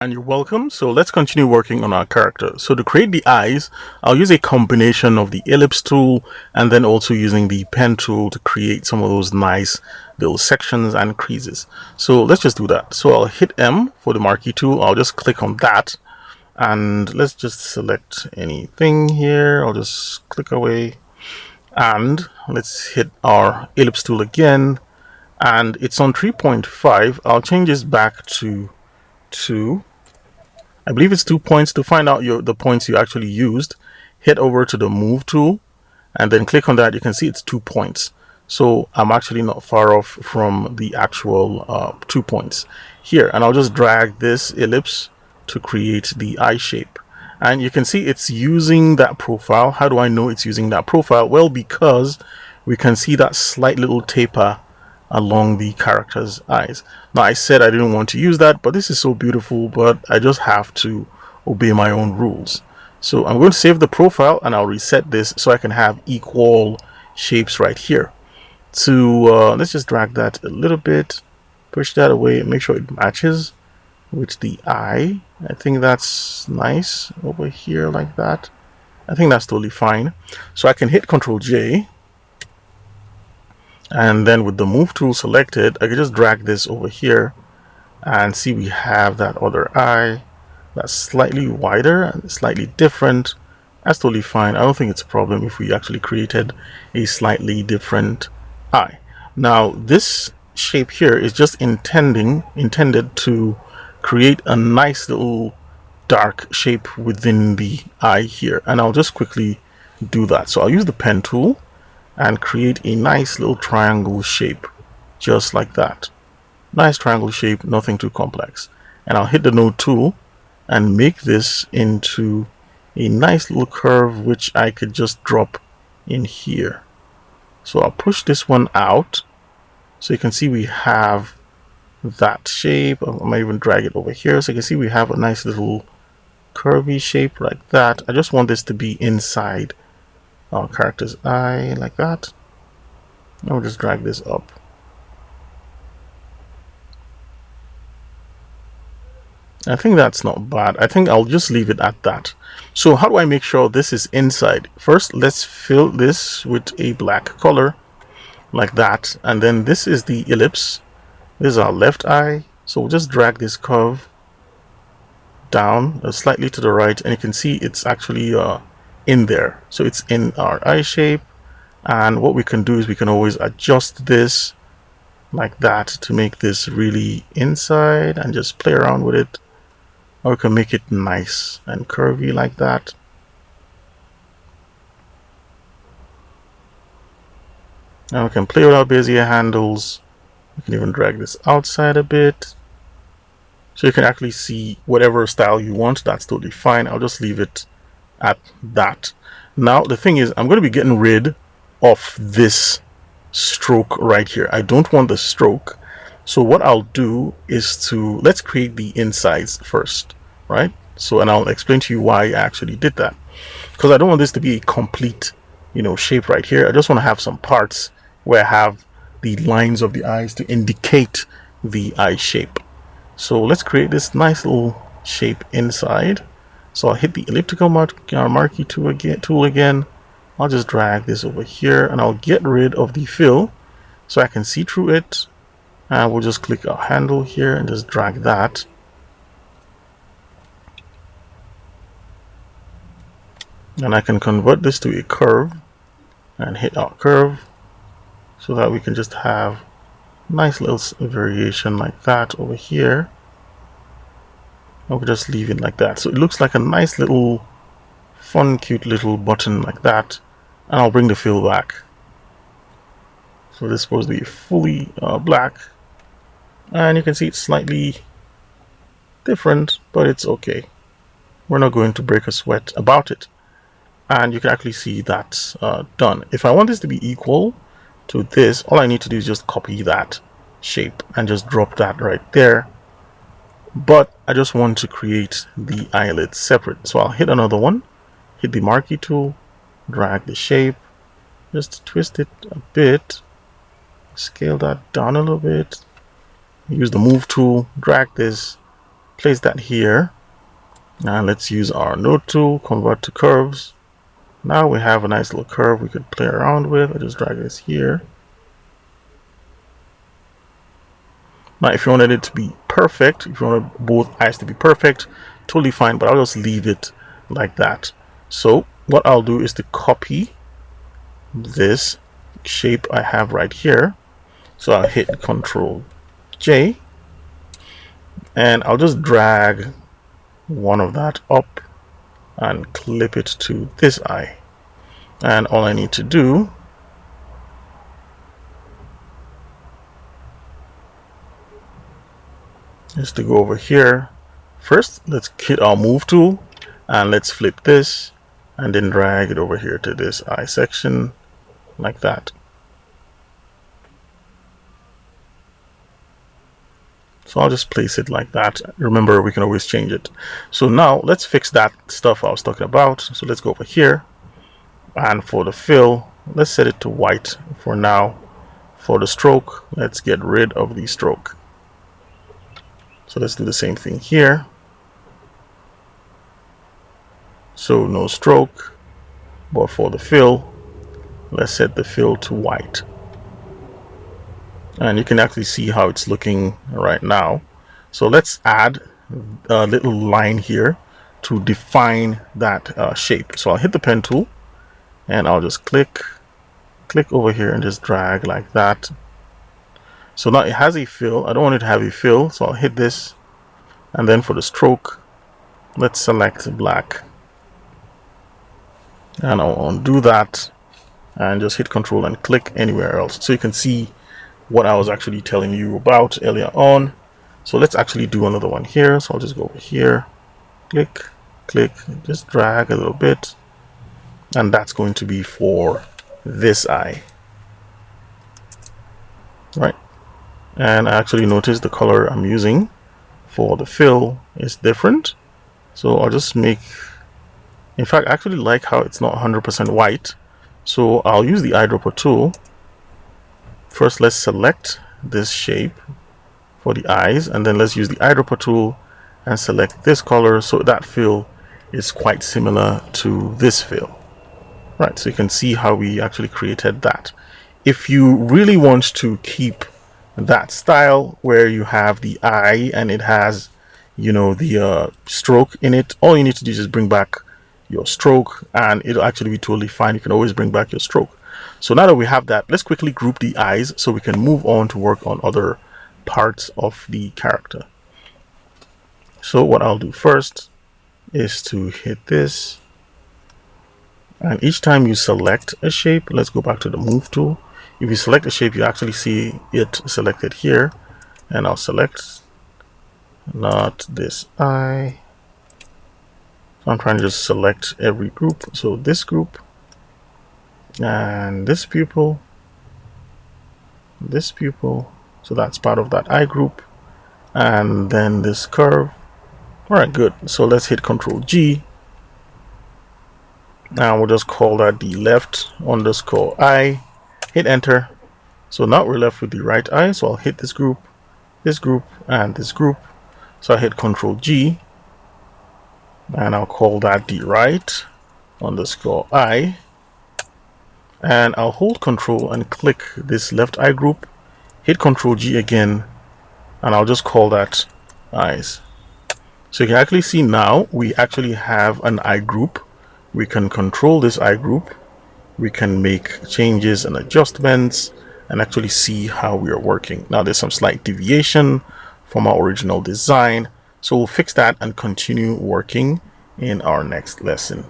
And you're welcome. So let's continue working on our character. So to create the eyes, I'll use a combination of the ellipse tool and then also using the pen tool to create some of those nice little sections and creases. So let's just do that. So I'll hit M for the marquee tool. I'll just click on that and let's just select anything here. I'll just click away and let's hit our ellipse tool again. And it's on 3.5. I'll change this back to 2. I believe it's 2 points. To find out the points you actually used, head over to the move tool and then click on that. You can see it's 2 points. So I'm actually not far off from the actual 2 points here. And I'll just drag this ellipse to create the eye shape. And you can see it's using that profile. How do I know it's using that profile? Well, because we can see that slight little taper along the character's eyes. Now, I said I didn't want to use that, but this is so beautiful, but I just have to obey my own rules. So I'm going to save the profile and I'll reset this so I can have equal shapes right here. So let's just drag that a little bit, push that away and make sure it matches with the eye. I think that's nice over here like that. I think that's totally fine. So I can hit Ctrl J. And then with the move tool selected, I can just drag this over here and see we have that other eye that's slightly wider and slightly different. That's totally fine. I don't think it's a problem if we actually created a slightly different eye. Now, this shape here is just intended to create a nice little dark shape within the eye here. And I'll just quickly do that. So I'll use the pen tool and create a nice little triangle shape just like that. Nice triangle shape, nothing too complex. And I'll hit the node tool and make this into a nice little curve which I could just drop in here. So I'll push this one out so you can see we have that shape. I might even drag it over here so you can see we have a nice little curvy shape like that. I just want this to be inside our character's eye like that. I'll just drag this up. I think that's not bad. I think I'll just leave it at that. So how do I make sure this is inside? First, let's fill this with a black color like that. And then this is the ellipse. This is our left eye. So we'll just drag this curve down slightly to the right. And you can see it's actually in there. So it's in our eye shape. And what we can do is we can always adjust this like that to make this really inside and just play around with it. Or we can make it nice and curvy like that. Now we can play with our Bezier handles. We can even drag this outside a bit. So you can actually see whatever style you want. That's totally fine. I'll just leave it at that. Now the thing is, I'm going to be getting rid of this stroke right here. I don't want the stroke. So what I'll do is let's create the insides first, right? So, and I'll explain to you why I actually did that. Because I don't want this to be a complete, shape right here. I just want to have some parts where I have the lines of the eyes to indicate the eye shape. So let's create this nice little shape inside. So I'll hit the elliptical marquee tool again. I'll just drag this over here and I'll get rid of the fill so I can see through it. And we'll just click our handle here and just drag that. And I can convert this to a curve and hit our curve so that we can just have nice little variation like that over here. And we'll just leave it like that. So it looks like a nice little fun, cute little button like that. And I'll bring the fill back. So this is supposed to be fully black. And you can see it's slightly different, but it's okay. We're not going to break a sweat about it. And you can actually see that's done. If I want this to be equal to this, all I need to do is just copy that shape and just drop that right there. But I just want to create the eyelid separate. So I'll hit another one, hit the marquee tool, drag the shape, just twist it a bit, scale that down a little bit, use the move tool, drag this, place that here, and let's use our node tool, convert to curves. Now we have a nice little curve we could play around with. I'll just drag this here. Now if you wanted it to be perfect, if you wanted both eyes to be perfect, totally fine, but I'll just leave it like that. So what I'll do is to copy this shape I have right here. So I'll hit Ctrl J, and I'll just drag one of that up and clip it to this eye. And all I need to do is to go over here. First, let's hit our move tool and let's flip this and then drag it over here to this eye section like that. So I'll just place it like that. Remember, we can always change it. So now let's fix that stuff I was talking about. So let's go over here, and for the fill, let's set it to white for now. For the stroke, let's get rid of the stroke. So let's do the same thing here. So no stroke, but for the fill, let's set the fill to white. And you can actually see how it's looking right now. So let's add a little line here to define that shape. So I'll hit the pen tool and I'll just click over here and just drag like that. So now it has a fill. I don't want it to have a fill, so I'll hit this, and then for the stroke, let's select black, and I'll undo that and just hit Control and click anywhere else, so you can see what I was actually telling you about earlier on. So let's actually do another one here. So I'll just go over here, click, just drag a little bit, and that's going to be for this eye, right? And I actually noticed the color I'm using for the fill is different. So I'll just make, in fact, I actually like how it's not 100% white. So I'll use the eyedropper tool. First, let's select this shape for the eyes, and then let's use the eyedropper tool and select this color so that fill is quite similar to this fill. Right, so you can see how we actually created that. If you really want to keep that style where you have the eye and it has, you know, the stroke in it, all you need to do is just bring back your stroke and it'll actually be totally fine. You can always bring back your stroke. So now that we have that, let's quickly group the eyes so we can move on to work on other parts of the character. So what I'll do first is to hit this, and each time you select a shape, let's go back to the move tool. If you select a shape, you actually see it selected here, and I'll select not this eye. So I'm trying to just select every group. So this group, and this pupil, so that's part of that eye group, and then this curve. All right, good. So let's hit Control G. Now we'll just call that the left underscore eye. Hit enter. So now we're left with the right eye. So I'll hit this group, and this group. So I hit Control G, and I'll call that the right underscore eye. And I'll hold Control and click this left eye group, hit Control G again, and I'll just call that eyes. So you can actually see now we actually have an eye group. We can control this eye group. We can make changes and adjustments and actually see how we are working. Now there's some slight deviation from our original design. So we'll fix that and continue working in our next lesson.